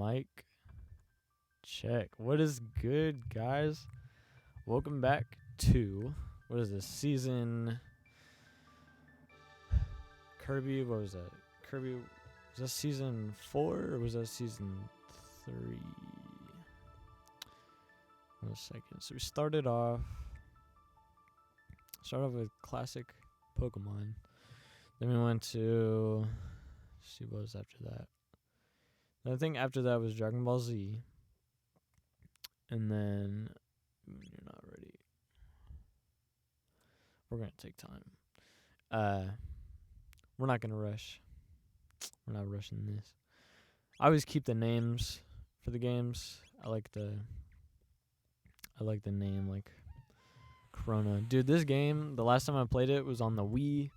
Mic check. What is good, guys? Welcome back to, what is this, season Kirby, what was that? Kirby, was that season 4 or was that season 3? 1 second. So we started off with classic Pokemon. Then we went to, let's see what was after that. I think after that was Dragon Ball Z. And then, you're not ready. We're going to take time. We're not going to rush. We're not rushing this. I always keep the names for the games. I like the name, like Chrono. Dude, this game, the last time I played it was on the Wii.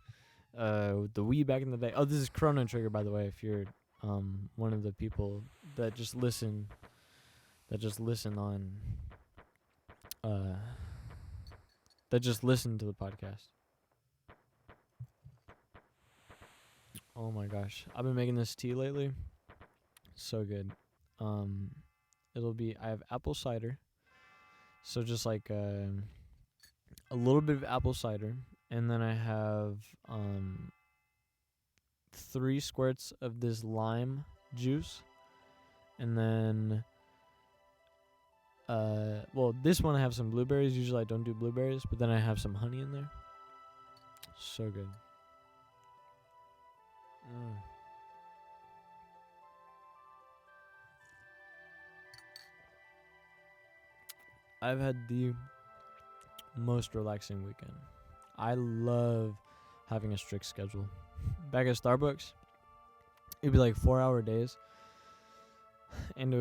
The Wii back in the day. Oh, this is Chrono Trigger, by the way, if you're one of the people that just listen on that just listen to the podcast. Oh my gosh, I've been making this tea lately. So good. I have apple cider. So just like a little bit of apple cider, and then I have 3 squirts of this lime juice, and then this one I have some blueberries. Usually I don't do blueberries, but then I have some honey in there. So good. I've had the most relaxing weekend. I love having a strict schedule. Back at Starbucks, it'd be like 4-hour days, and it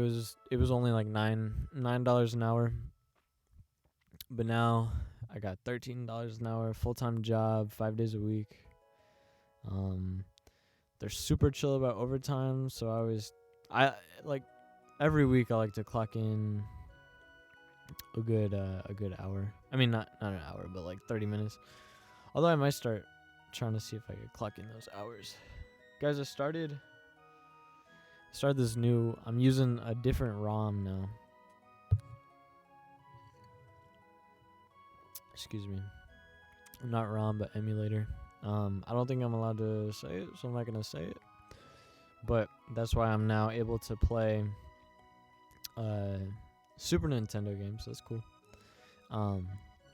was only like $9 an hour. But now I got $13 an hour, full-time job, 5 days a week. They're super chill about overtime, so I like every week I like to clock in a good hour. I mean, not an hour, but like 30 minutes. Although I might start trying to see if I could clock in those hours. Guys, I started this new, I'm using a different ROM now. Excuse me. Not ROM, but emulator. I don't think I'm allowed to say it, so I'm not going to say it. But that's why I'm now able to play Super Nintendo games. That's cool.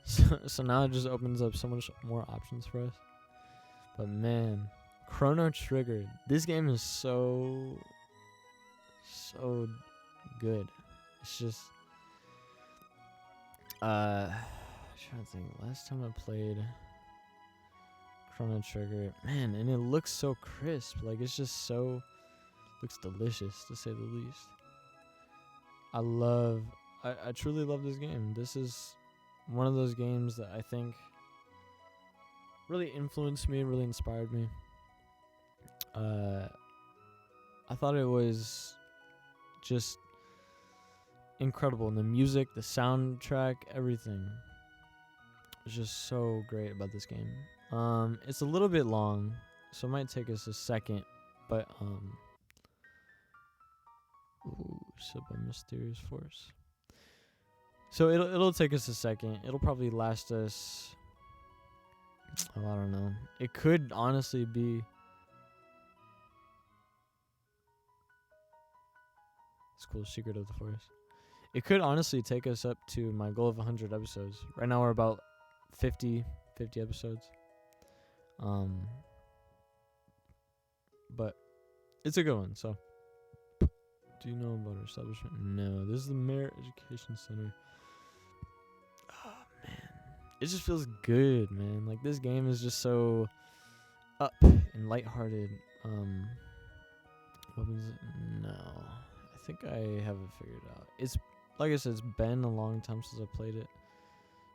So now it just opens up so much more options for us. But man, Chrono Trigger. This game is so good. It's just I'm trying to think. Last time I played Chrono Trigger, man, and it looks so crisp. Like it's just looks delicious, to say the least. I truly love this game. This is one of those games that I think really influenced me, really inspired me. I thought it was just incredible. And the music, the soundtrack, everything was just so great about this game. It's a little bit long, so it might take us a second, but sip a mysterious force. So it'll take us a second. It'll probably last us, I don't know. It could honestly be, it's cool, Secret of the Forest. It could honestly take us up to my goal of 100 episodes. Right now we're about 50 episodes. But it's a good one. So, do you know about our establishment? No, this is the Merit Education Center. Oh man, it just feels good, man. Like this game is just so up and lighthearted. Weapons? No, I think I have it figured out. It's like I said, it's been a long time since I played it,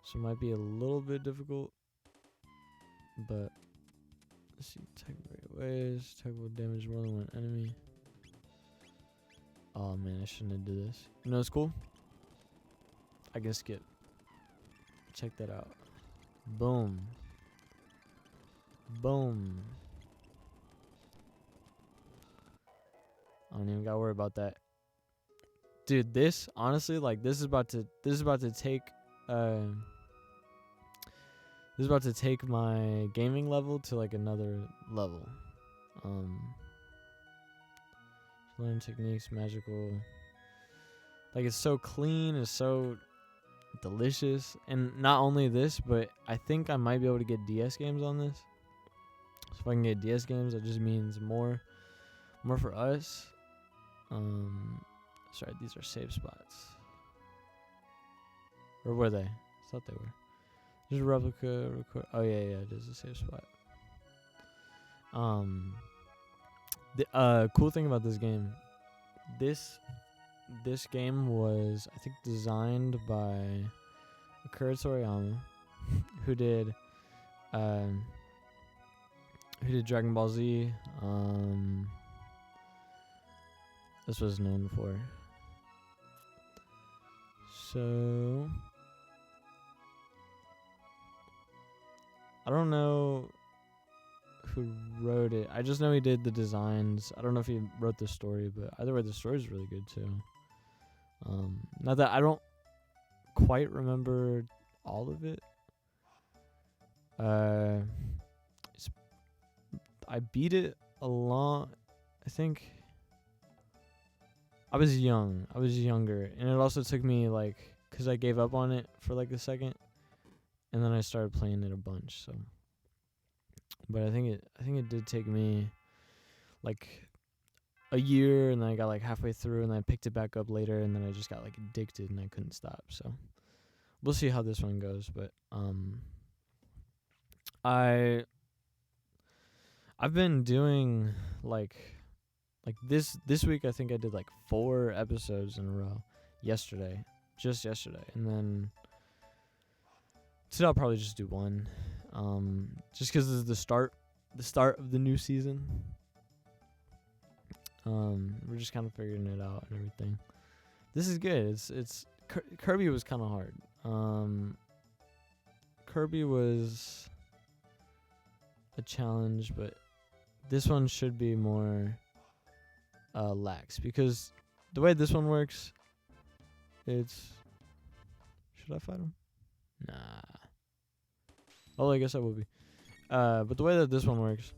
so it might be a little bit difficult. But let's see, attack various ways. Attack will damage more than one enemy. Oh man, I shouldn't have did this. You know what's cool? I can skip. Check that out. Boom. Boom. I don't even gotta worry about that. dude, this honestly, like, this is about to take my gaming level to like another level. Learn techniques, magical. Like, it's so clean, it's so delicious. And not only this, but I think I might be able to get DS games on this. So if I can get DS games, that just means more for us. Sorry, these are save spots. Or were they? I thought they were. There's a replica. Oh yeah, it is a save spot. The cool thing about this game, this game was, I think, designed by Akira Toriyama, who did Dragon Ball Z. This was known for. So I don't know who wrote it. I just know he did the designs. I don't know if he wrote the story, but either way, the story's really good too. Not that I don't quite remember all of it. I beat it a lot. I think I was younger, and it also took me like, cause I gave up on it for like a second, and then I started playing it a bunch. So, but I think it did take me like a year, and then I got like halfway through, and I picked it back up later, and then I just got like addicted, and I couldn't stop. So, we'll see how this one goes. But I've been doing like this week. I think I did like 4 episodes in a row. Just yesterday, and then today I'll probably just do 1, just because this is the start of the new season. We're just kind of figuring it out and everything. This is good. It's Kirby was kind of hard. Kirby was a challenge, but this one should be more lax, because the way this one works, it's... Should I fight him? Nah. Oh, I guess I will be. But the way that this one works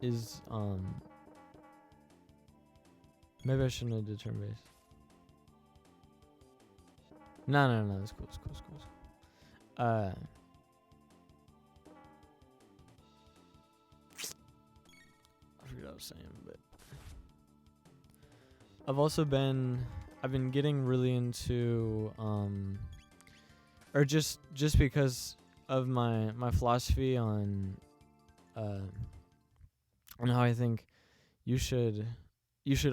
is, maybe I shouldn't have did turn base. No, it's cool. I forget what I was saying, but I've been getting really into, or just because of my philosophy on how I think you should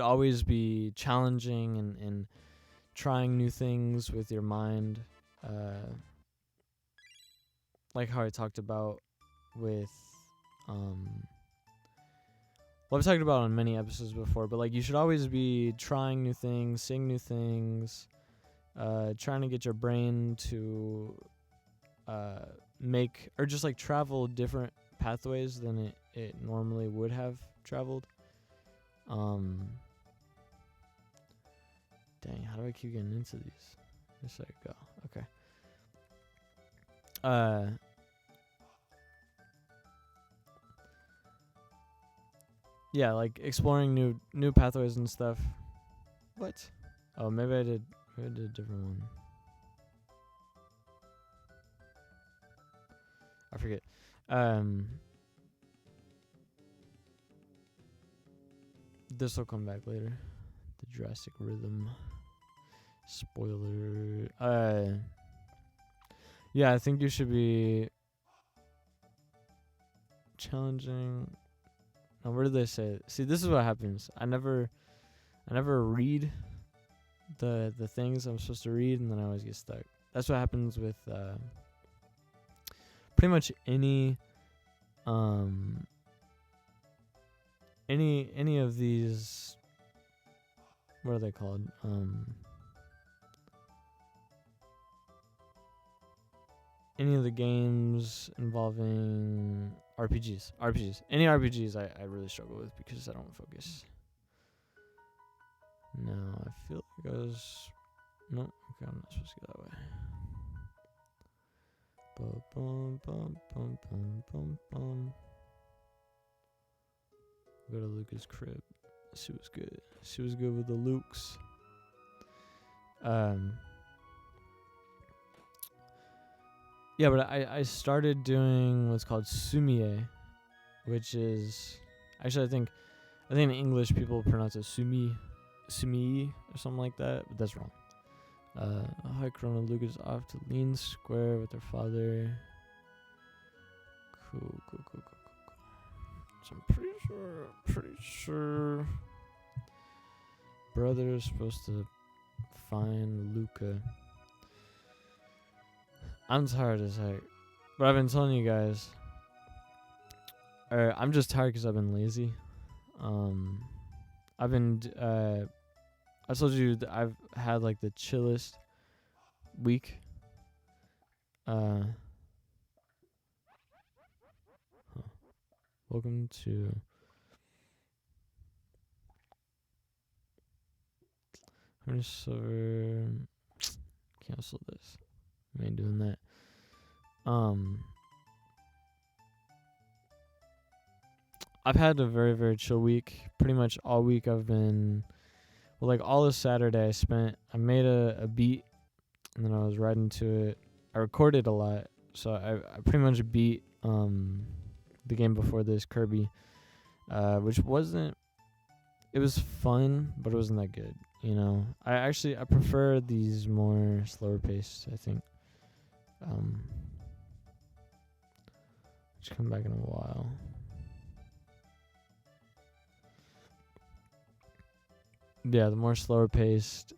always be challenging and trying new things with your mind, like how I talked about with well, I've talked about on many episodes before, but like, you should always be trying new things, seeing new things, trying to get your brain to make, or just like travel different pathways than it normally would have traveled. Dang, how do I keep getting into these? Just let it go. Okay. Yeah, like exploring new pathways and stuff. What? Oh, maybe I did a different one. I forget. This will come back later. The Jurassic Rhythm. Spoiler. Yeah, I think you should be challenging. Now, where did they say it? See, this is what happens. I never read the things I'm supposed to read, and then I always get stuck. That's what happens with pretty much any of these. What are they called? Any of the games involving RPGs. Any RPGs I really struggle with because I don't focus. No. feel like I was... No, okay, I'm not supposed to go that way. Bum, bum, bum, bum, bum, bum, bum. Go to Luca's crib. She was good. She was good with the Lukes. Yeah, but I started doing what's called sumie, which is actually I think in English people pronounce it sumi or something like that, but that's wrong. Hi, Chrono. Luca's off to Lean Square with her father. Cool. So I'm pretty sure brother is supposed to find Luca. I'm tired as heck, but I've been telling you guys. I'm just tired because I've been lazy. I told you that I've had like the chillest week. Welcome to server. Cancel this. I ain't doing that. I've had a very, very chill week. Pretty much all week I've been... Well, like all of Saturday I made a beat, and then I was writing to it. I recorded a lot, so I pretty much beat the game before this, Kirby, which wasn't... It was fun, but it wasn't that good, you know? I prefer these more slower paced, I think. Just come back in a while. Yeah, the more slower paced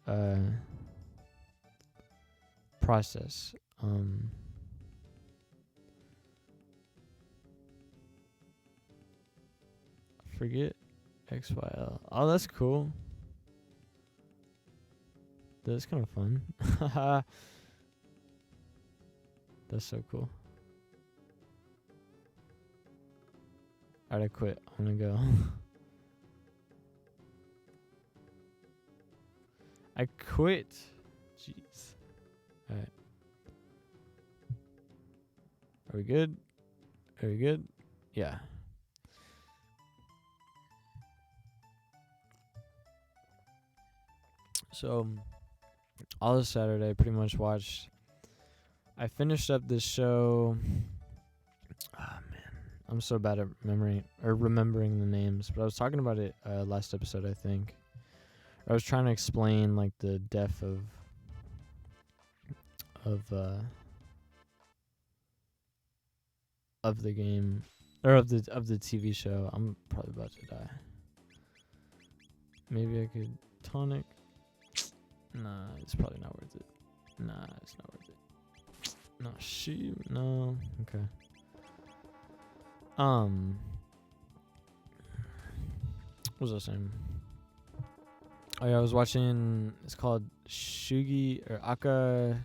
process. Forget XYL. Oh, that's cool. That's kind of fun. That's so cool. Alright, I quit. I'm gonna go. I quit. Jeez. Alright. Are we good? Are we good? Yeah. So, all of Saturday, I pretty much watched... I finished up this show... Oh, man. I'm so bad at remembering the names. But I was talking about it last episode, I think. I was trying to explain, like, the death of the game... Or of the TV show. I'm probably about to die. Maybe I could tonic... Nah, it's probably not worth it. Nah, it's not worth it. No, shoot. No. Okay. What was I saying? Oh yeah, I was watching, it's called Shugi or Aka.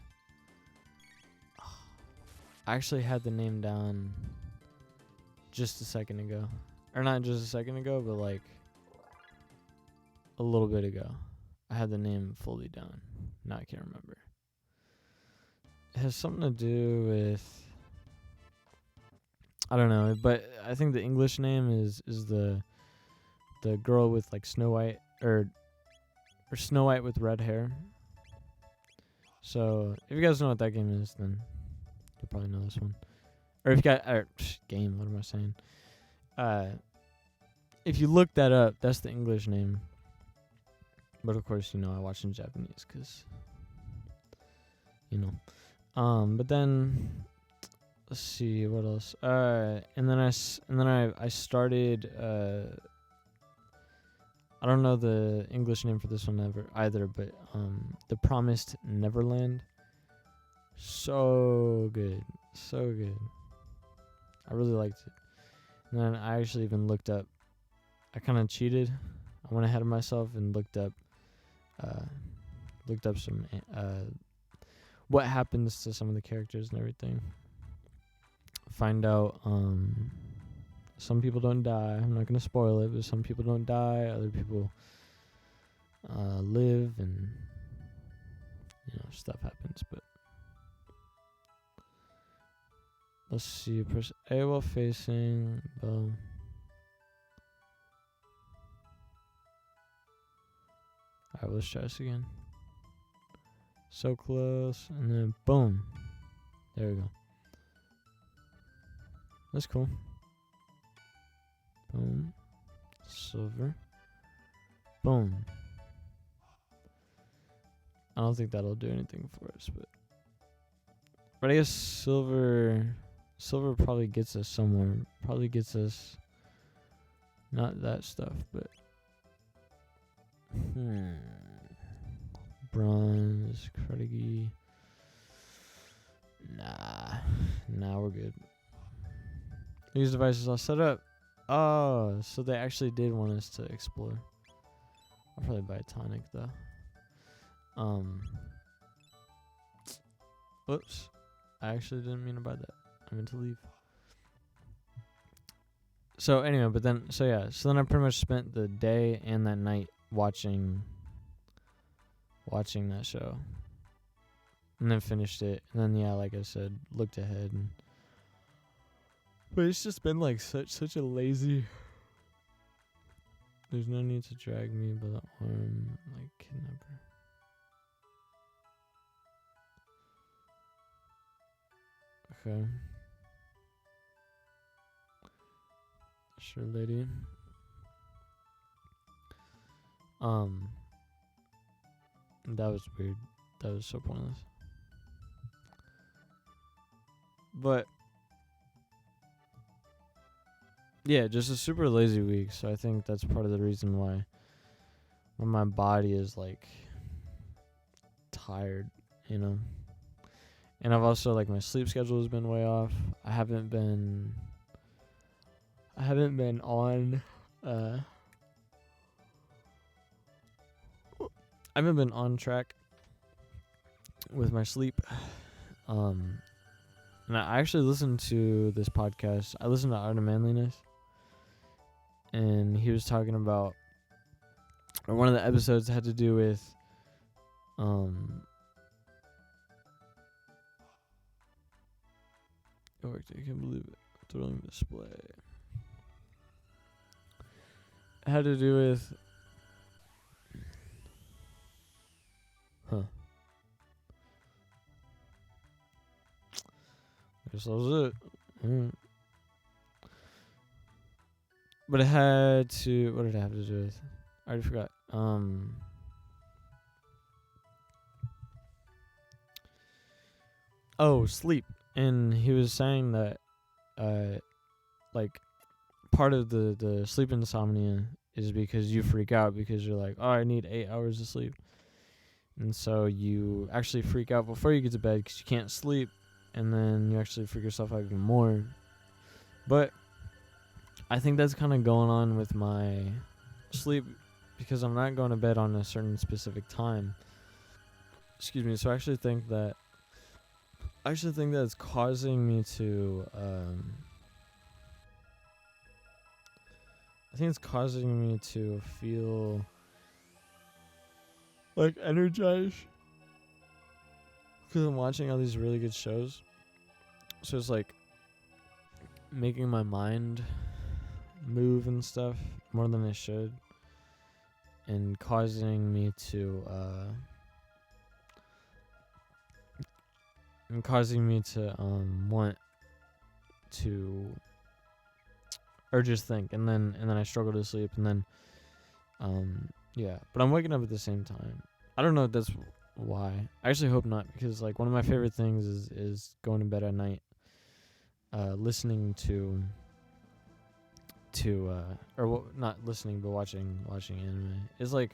I actually had the name down just a second ago. Or not just a second ago, but like a little bit ago. I had the name fully down. Now I can't remember. It has something to do with... I don't know, but I think the English name is the girl with like Snow White or Snow White with red hair. So if you guys know what that game is, then you'll probably know this one. Or if you got game, what am I saying? If you look that up, that's the English name. But of course, you know, I watch in Japanese because, you know. But then, let's see what else. And then I started. I don't know the English name for this one either, but The Promised Neverland. So good, so good. I really liked it. And then I actually even looked up. I kind of cheated. I went ahead of myself and looked up some what happens to some of the characters and everything. Find out some people don't die. I'm not gonna spoil it, but some people don't die. Other people live, and stuff happens. But let's see. Press A while facing. Boom. Alright, let's try this again. So close, and then boom. There we go. That's cool. Boom. Silver. Boom. I don't think that'll do anything for us, but I guess silver probably gets us somewhere. Probably gets us not that stuff, but bronze, cruddy. Nah, we're good. These devices all set up. Oh, so they actually did want us to explore. I'll probably buy a tonic though. Whoops. I actually didn't mean to buy that. I meant to leave. So anyway, so then I pretty much spent the day and that night watching that show. And then finished it. And then like I said, looked ahead but it's just been like such a lazy. There's no need to drag me by the arm like kidnapper. Okay. Sure, lady. That was weird. That was so pointless. But yeah, just a super lazy week. So I think that's part of the reason why my body is like tired, And I've also like my sleep schedule has been way off. I haven't been on I haven't been on track with my sleep. And I actually listened to this podcast. I listened to Art of Manliness. And he was talking about, or one of the episodes had to do with, oh, I can't believe it. Thrilling display. It had to do with, I guess that was it. But it had to, what did it have to do with? I already forgot. Oh, sleep. And he was saying that, like, part of the sleep insomnia is because you freak out because you're like, oh, I need 8 hours of sleep. And so you actually freak out before you get to bed because you can't sleep. And then you actually freak yourself out even more. But I think that's kind of going on with my sleep because I'm not going to bed on a certain specific time. Excuse me. So I actually think that it's causing me to I think it's causing me to feel like energized because I'm watching all these really good shows. So it's like making my mind move and stuff more than it should, and causing me to want to, or just think, and then I struggle to sleep, and then but I'm waking up at the same time. I don't know if that's why. I actually hope not, because like one of my favorite things is going to bed at night listening to not listening but watching anime. It's like,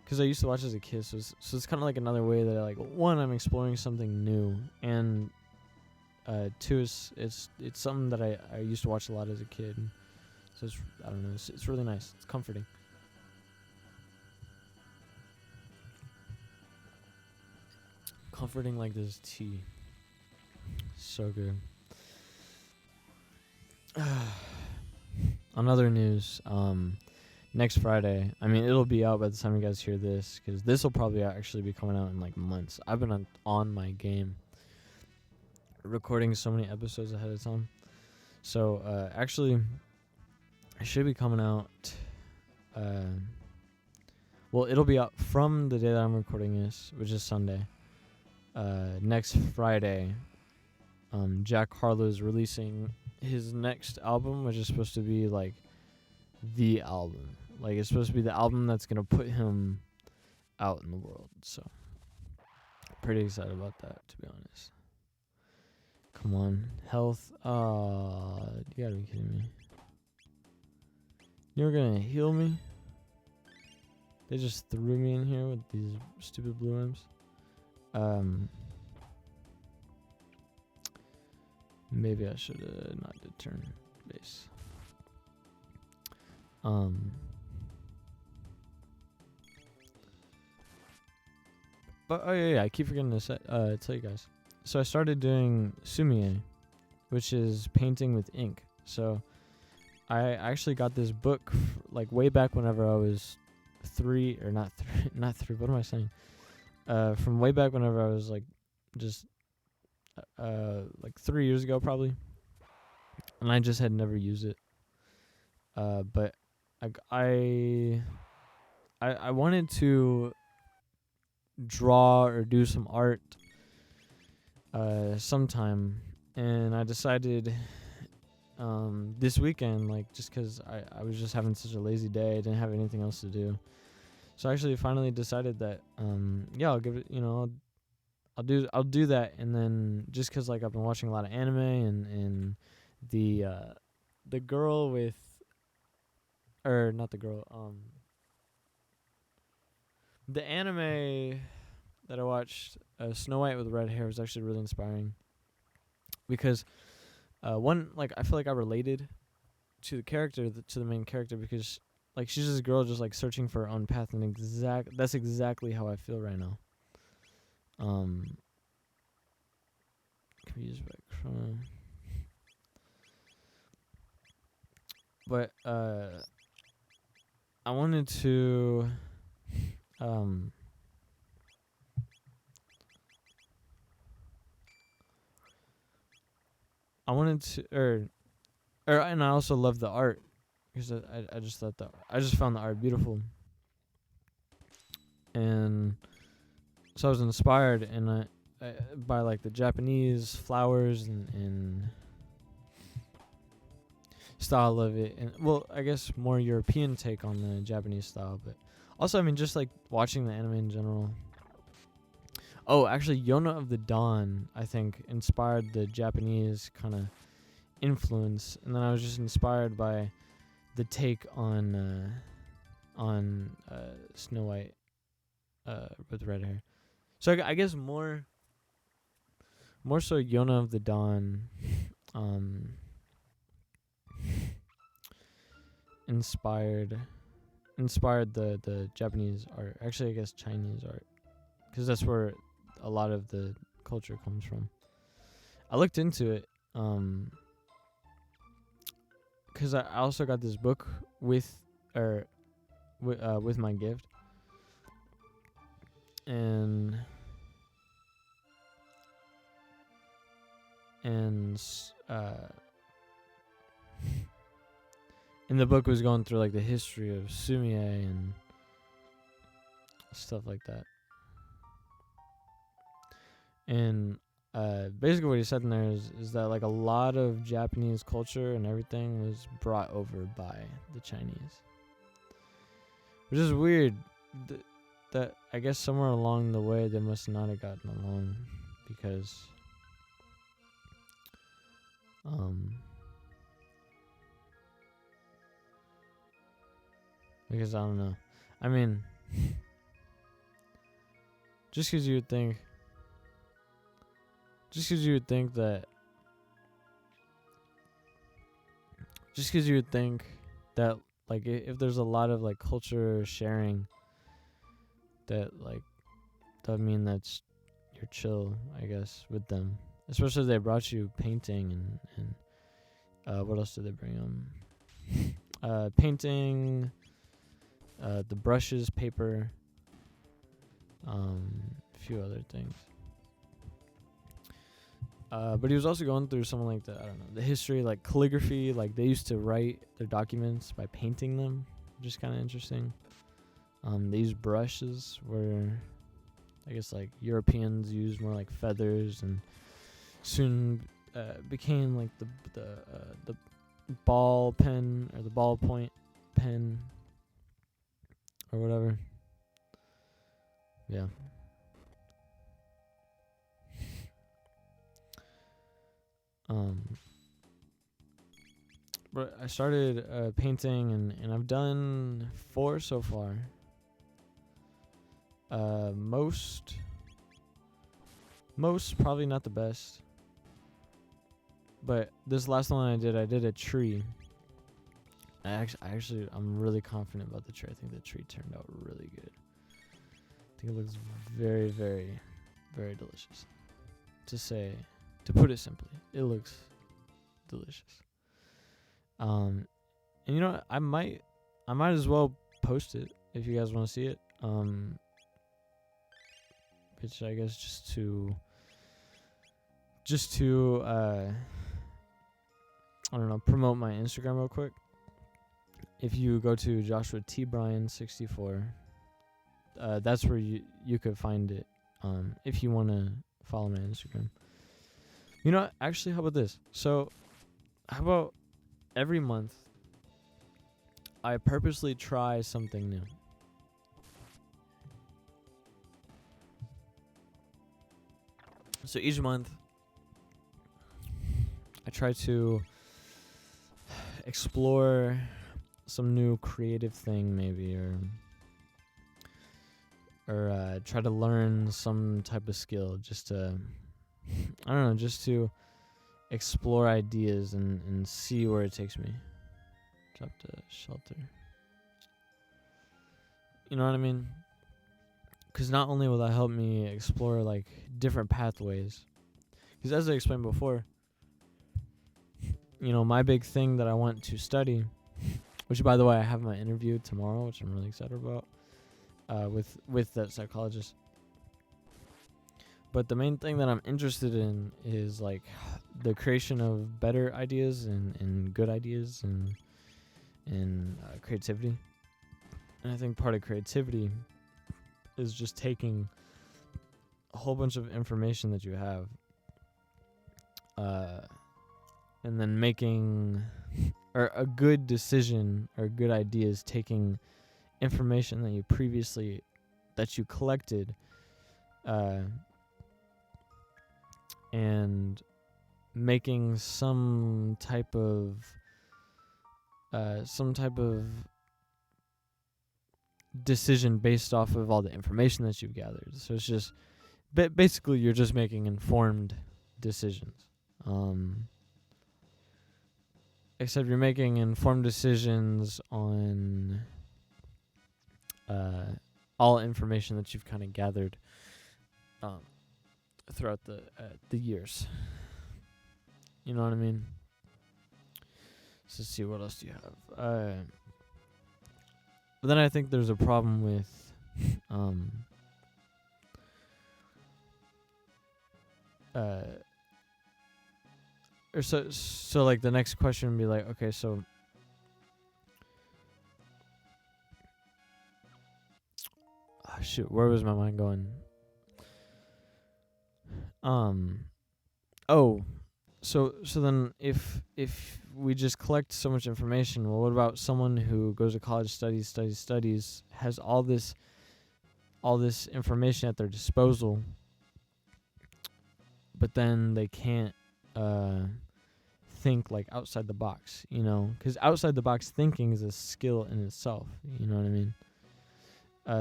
because I used to watch as a kid, so it's kind of like another way that like, one, I'm exploring something new, and two, it's something that I used to watch a lot as a kid. So it's, I don't know, it's really nice. It's comforting. Comforting like this tea. So good. On other news, next Friday. I mean, it'll be out by the time you guys hear this, because this will probably actually be coming out in like months. I've been on my game, recording so many episodes ahead of time. So actually, it should be coming out. Well, it'll be out from the day that I'm recording this, which is Sunday. Next Friday, Jack Harlow is releasing his next album, which is supposed to be like the album. Like, it's supposed to be the album that's gonna put him out in the world. So, pretty excited about that, to be honest. Come on, health. You gotta be kidding me. You're gonna heal me? They just threw me in here with these stupid blue M's. Maybe I should not did turn base. But oh yeah, I keep forgetting to tell you guys. So I started doing sumie, which is painting with ink. So I actually got this book like way back whenever I was not three. What am I saying? From way back whenever I was like just like 3 years ago probably, and I just had never used it. But I wanted to draw or do some art sometime, and I decided this weekend, like, just because I was just having such a lazy day, I didn't have anything else to do. So I actually finally decided that yeah, I'll give it, I'll do that. And then just because like I've been watching a lot of anime, and the girl with, or not the girl, the anime that I watched, Snow White with red hair, was actually really inspiring, because one, like, I feel like I related to the character, to the main character, because like she's this girl just like searching for her own path, and that's exactly how I feel right now. Can be used by Chrono. But I wanted to and I also love the art, because I just thought I just found the art beautiful, and so I was inspired, and I by like the Japanese flowers and style of it, and well, I guess more European take on the Japanese style, but also, I mean, just like watching the anime in general. Oh, actually, Yona of the Dawn, I think, inspired the Japanese kind of influence, and then I was just inspired by the take on Snow White with red hair. So I guess more so Yona of the Dawn inspired the Japanese art. Actually, I guess Chinese art, because that's where a lot of the culture comes from. I looked into it, because I also got this book with my gift, and and the book was going through like the history of sumie and stuff like that. And basically what he said in there is that like a lot of Japanese culture and everything was brought over by the Chinese, which is weird. That I guess somewhere along the way they must not have gotten along, because I don't know. I mean, just because you would think that like if there's a lot of like culture sharing, that like that would mean that's you're chill, I guess, with them, especially if they brought you painting and what else did they bring painting, the brushes, paper, a few other things. But he was also going through something like the history, like calligraphy. Like they used to write their documents by painting them, which is kind of interesting. They used brushes where, I guess, like Europeans used more like feathers, and soon became like the ball pen or the ballpoint pen or whatever. Yeah. But I started painting, and I've done 4 so far. Most probably not the best. But this last one I did a tree. I'm really confident about the tree. I think the tree turned out really good. I think it looks very, very, very delicious. To put it simply, it looks delicious. And you know what? I might as well post it if you guys want to see it. Which I guess just to I don't know, promote my Instagram real quick. If you go to Joshua T. Bryan 64, that's where you could find it. If you want to follow my Instagram. You know what? Actually, how about this? So, how about every month I purposely try something new? So each month I try to explore some new creative thing, maybe, or try to learn some type of skill, just to just to explore ideas and see where it takes me. Drop to shelter. You know what I mean? Because not only will that help me explore like different pathways, because as I explained before, you know, my big thing that I want to study, which by the way I have my interview tomorrow, which I'm really excited about, with that psychologist. But the main thing that I'm interested in is like the creation of better ideas and good ideas and creativity. And I think part of creativity is just taking a whole bunch of information that you have, and then making or a good decision or good ideas, taking information that you collected, and making some type of decision based off of all the information that you've gathered. So it's just basically you're just making informed decisions. Except you're making informed decisions on all information that you've kind of gathered throughout the years. You know what I mean? So let's see, what else do you have? But then I think there's a problem with or so like the next question would be like, okay, so shoot, where was my mind going? So then if we just collect so much information, well, what about someone who goes to college, studies, has all this information at their disposal, but then they can't think like outside the box, you know? Because outside the box thinking is a skill in itself, you know what I mean?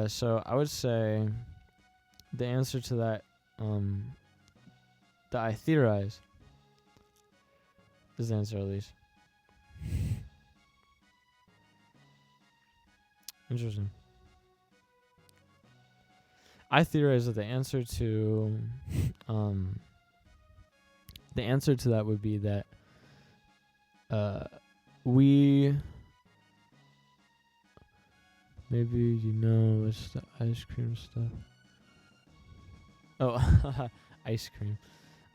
So I would say the answer to that, that I theorize, is the answer at least. Interesting. I theorize that the answer to that would be that we Maybe you know it's the ice cream stuff. Oh, ice cream.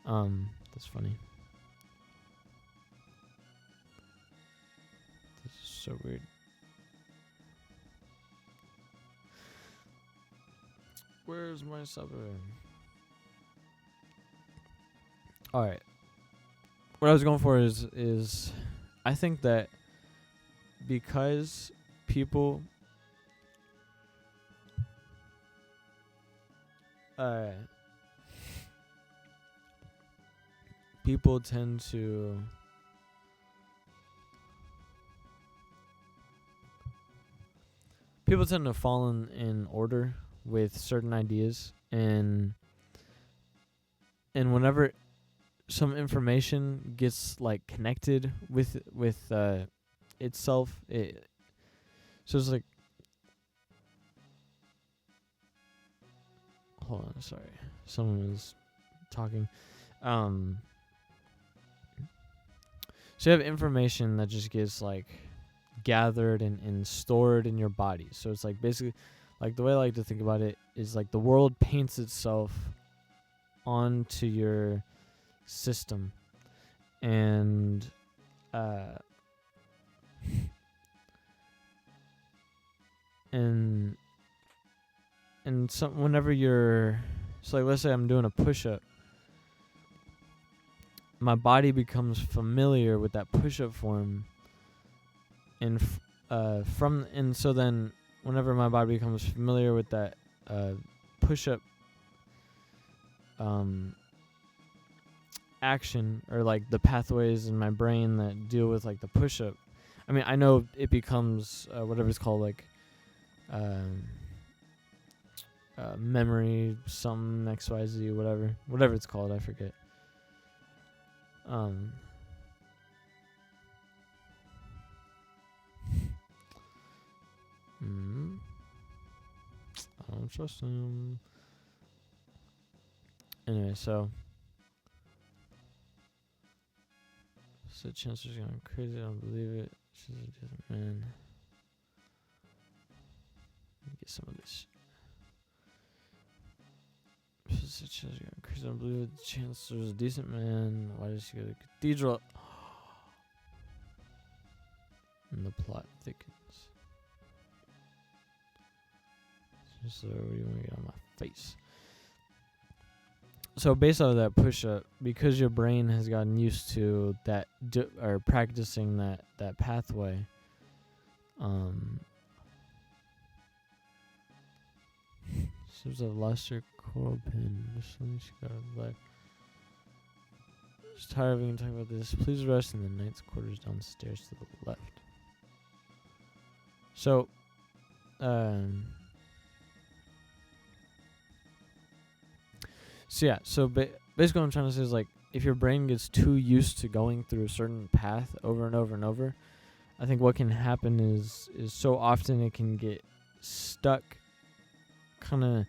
That's funny. This is so weird. Where's my supper? Alright. What I was going for is I think that because people people tend to fall in order with certain ideas, and whenever some information gets like connected with itself, so it's like, hold on, sorry, someone was talking. So you have information that just gets like gathered and stored in your body. So it's like basically, like the way I like to think about it is like the world paints itself onto your system, and and some whenever you're, so like let's say I'm doing a push-up, my body becomes familiar with that push-up form, and so then whenever my body becomes familiar with that push-up action, or like the pathways in my brain that deal with like the push-up, I mean, I know it becomes whatever it's called, like memory, some XYZ, whatever it's called, I forget. I don't trust him. Anyway, so Chancellor's going crazy. I don't believe it. She's a different man. Let me get some of this. Chancellor's going crazy. I don't believe it. Chancellor's a decent man. Why does she go to the cathedral? And the plot thickens. So what do you want to get on my face? So based off of that push-up, because your brain has gotten used to that, or practicing that pathway, seems I've lost your coral pin. She got a life. Just tired of being talking about this. Please rest in the knight's quarters downstairs to the left. So, so basically what I'm trying to say is, like, if your brain gets too used to going through a certain path over and over and over, I think what can happen is so often it can get stuck kind of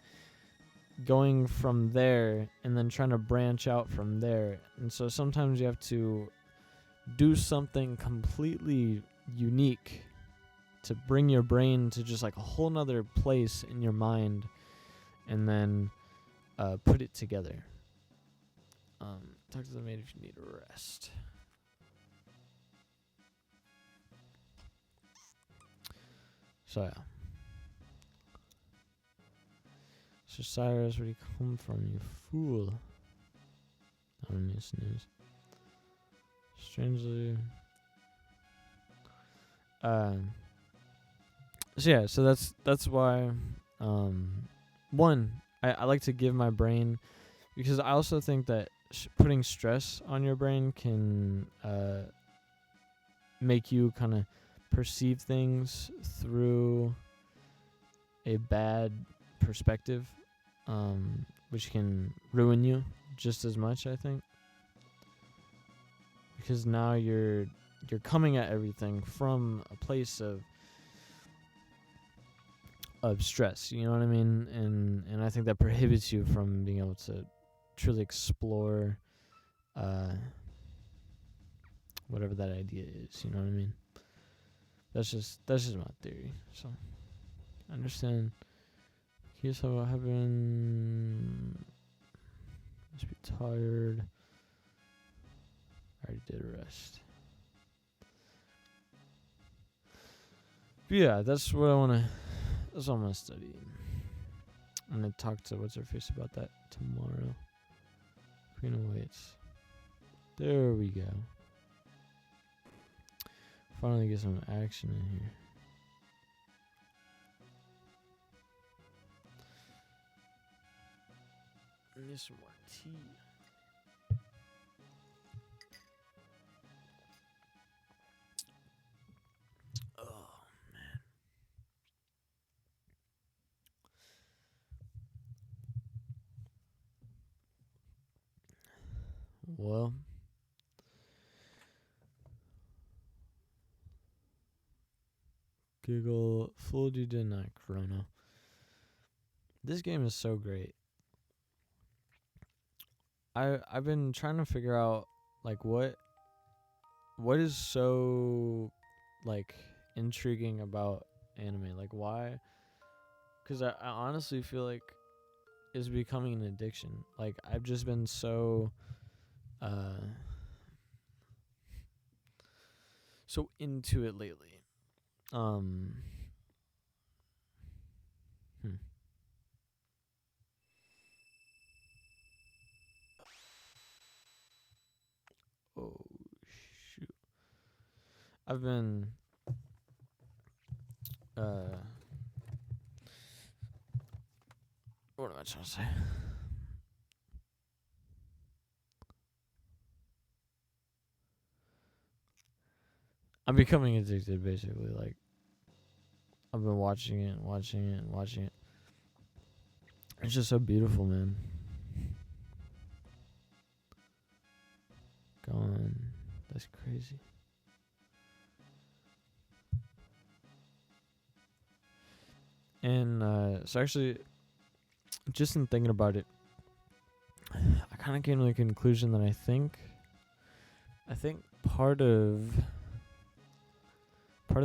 going from there and then trying to branch out from there. And so sometimes you have to do something completely unique to bring your brain to just like a whole nother place in your mind, and then put it together. Talk to the maid if you need a rest. So yeah. So Cyrus, where do you come from, you fool? I don't need snooze. Strangely. So yeah, so that's why one, I like to give my brain, because I also think that putting stress on your brain can make you kind of perceive things through a bad perspective, which can ruin you just as much, I think, because now you're coming at everything from a place of stress, you know what I mean? And I think that prohibits you from being able to truly explore whatever that idea is, you know what I mean? That's just my theory. So I understand. Here's how it happened. Must be tired. I already did rest. But yeah, that's what I'm gonna study. I'm gonna talk to what's her face about that tomorrow. Queen of Weights. There we go. Finally get some action in here. I need some more tea. Oh man. Well, Google fooled you, didn't I, Chrono? This game is so great. I've been trying to figure out like what is so like intriguing about anime. Like why? Because I honestly feel like it's becoming an addiction. Like I've just been so so into it lately. Oh shoot. I've been what am I trying to say? I'm becoming addicted basically. Like I've been watching it. It's just so beautiful, man. Gone. That's crazy. And so actually, just in thinking about it, I kind of came to the conclusion that I think part of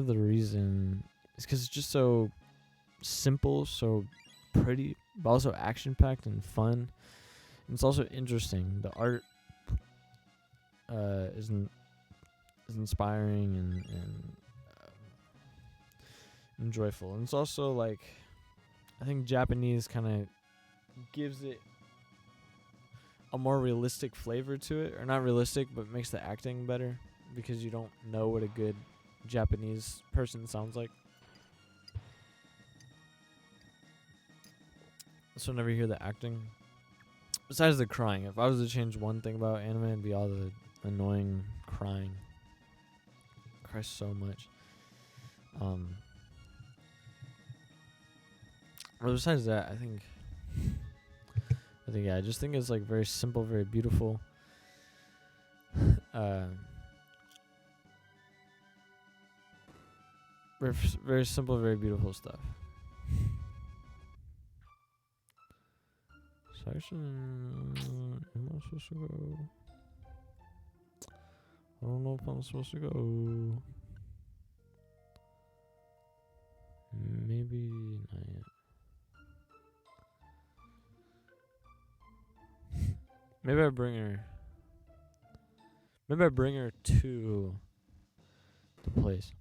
the reason is because it's just so simple, so pretty, but also action-packed and fun. And it's also interesting. The art is inspiring and joyful. And it's also like, I think Japanese kind of gives it a more realistic flavor to it, or not realistic, but makes the acting better because you don't know what a good Japanese person sounds like. So whenever you hear the acting, besides the crying, if I was to change one thing about anime, it'd be all the annoying crying. I cry so much. But besides that, I think yeah, I just think it's like very simple, very beautiful. Very simple, very beautiful stuff. So actually, am I supposed to go? I don't know if I'm supposed to go. Maybe not yet. Maybe I bring her to the place.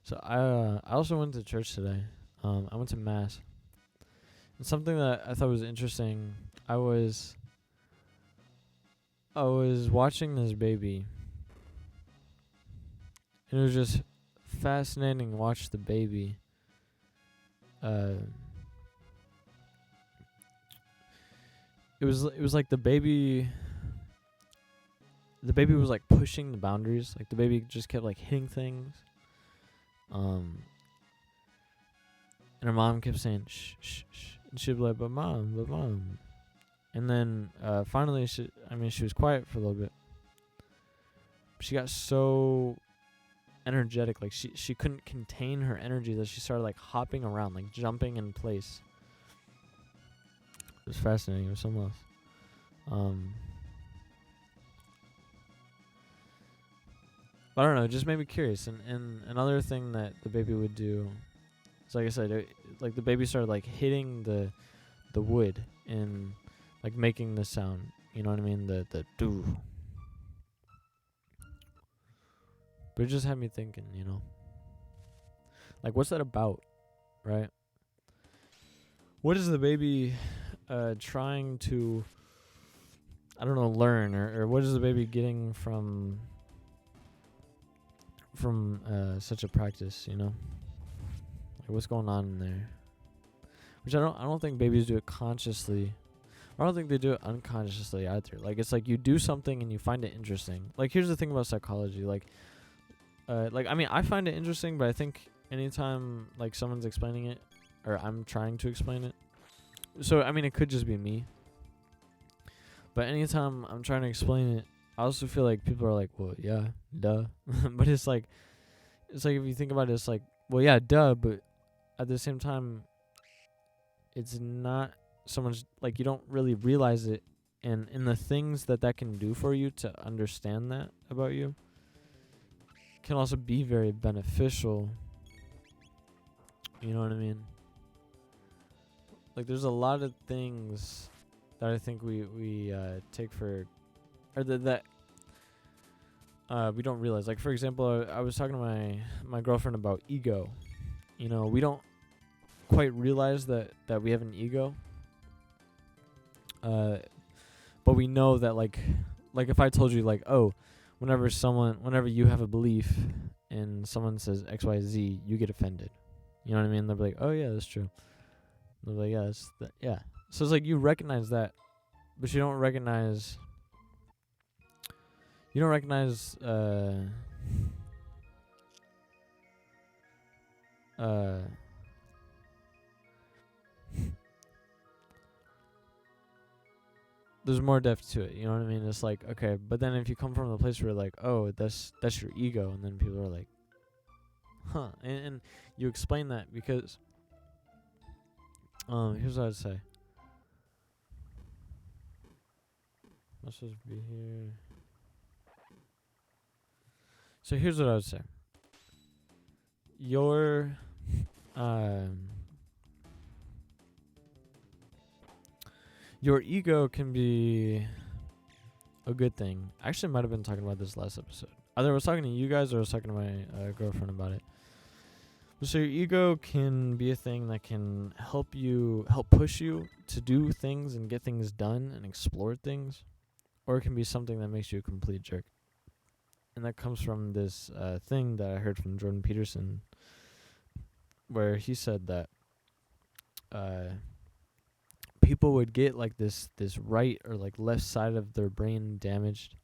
So I also went to church today. I went to mass. And something that I thought was interesting, I was watching this baby, and it was just fascinating to watch the baby. It was like the baby was like pushing the boundaries. Like the baby just kept like hitting things. And her mom kept saying shh shh shh, and she'd be like, but mom. And then finally she was quiet for a little bit. She got so energetic, like she couldn't contain her energy, that she started like hopping around, like jumping in place. It was fascinating. It was something else. But I don't know, it just made me curious. And another thing that the baby would do So like I said, like the baby started like hitting the wood and like making the sound. You know what I mean? The doo. But it just had me thinking, like what's that about, right? What is the baby trying to, I don't know, learn, or what is the baby getting from such a practice, Like what's going on in there? Which I don't think babies do it consciously. I don't think they do it unconsciously either. Like it's like you do something and you find it interesting. Like here's the thing about psychology, like I mean I find it interesting, but I think anytime like someone's explaining it or I'm trying to explain it. So I mean it could just be me. But anytime I'm trying to explain it, I also feel like people are like, well, yeah, duh. But it's like if you think about it, it's like, well, yeah, duh, but at the same time, it's not so much, like, you don't really realize it, and in the things that can do for you to understand that about you can also be very beneficial. You know what I mean? Like, there's a lot of things that I think we take for, or that we don't realize. Like, for example, I was talking to my girlfriend about ego. We don't quite realize that we have an ego. But we know that, like if I told you, like, oh, whenever you have a belief and someone says X, Y, Z, you get offended. You know what I mean? They'll be like, oh, yeah, that's true. They'll be like, yeah, yeah. So it's like you recognize that, but you don't recognize... there's more depth to it, you know what I mean? It's like, okay, but then if you come from the place where like, oh, that's your ego, and then people are like, huh, and you explain that because, here's what I'd say. I'm supposed to be here. So here's what I would say. Your, your ego can be a good thing. I actually might have been talking about this last episode. Either I was talking to you guys or I was talking to my girlfriend about it. So your ego can be a thing that can help push you to do things and get things done and explore things. Or it can be something that makes you a complete jerk. And that comes from this thing that I heard from Jordan Peterson, where he said that people would get like this right or like left side of their brain damaged.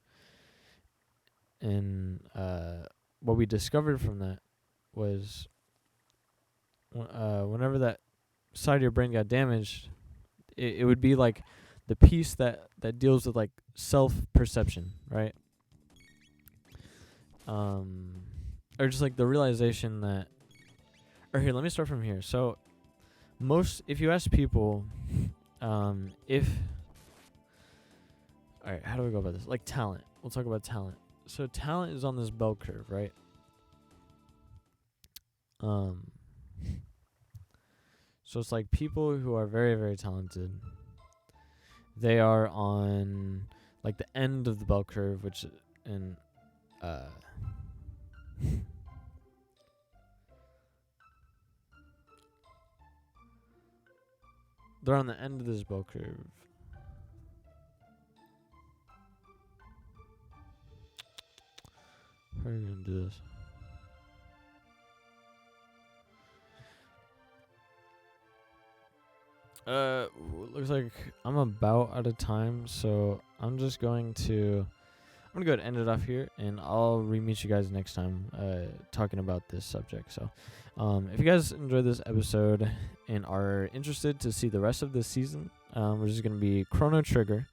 And what we discovered from that was whenever that side of your brain got damaged, it would be like the piece that deals with like self-perception, right? Or just like the realization that, or here, let me start from here. So if you ask people, all right, how do we go about this? Like talent. We'll talk about talent. So talent is on this bell curve, right? So it's like people who are very, very talented, they are on like the end of the bell curve, which in they're on the end of this bell curve. How are you gonna do this? Looks like I'm about out of time, so I'm gonna go ahead and end it off here, and I'll re-meet you guys next time talking about this subject. So if you guys enjoyed this episode and are interested to see the rest of this season, which is going to be Chrono Trigger.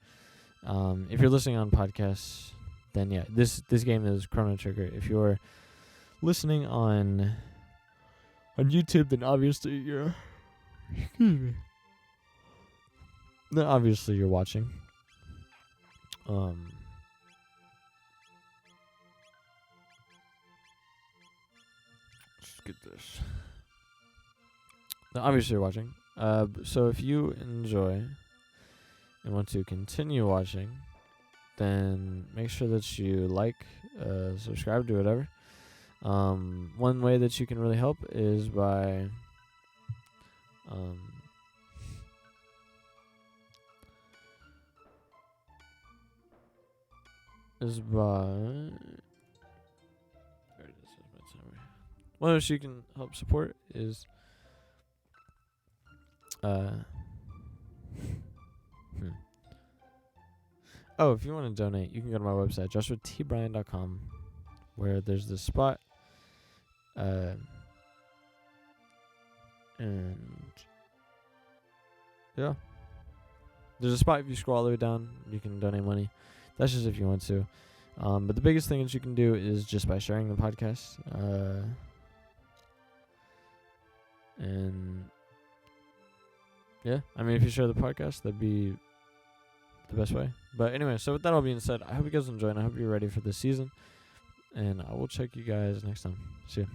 If you're listening on podcasts, then yeah, this game is Chrono Trigger. If you're listening on YouTube, then obviously you're... Excuse me. Then obviously you're watching. Let's get this. obviously you're watching. So if you enjoy and want to continue watching, then make sure that you like, subscribe, do whatever. One way that you can really help is by one way you can help support is oh, if you want to donate, you can go to my website, joshuatbryan.com, where there's this spot, and yeah, there's a spot. If you scroll all the way down, you can donate money. That's just if you want to. But the biggest thing that you can do is just by sharing the podcast. And yeah, I mean, if you share the podcast, that'd be the best way. But anyway, so with that all being said, I hope you guys enjoy, and I hope you're ready for this season. And I will check you guys next time. See ya.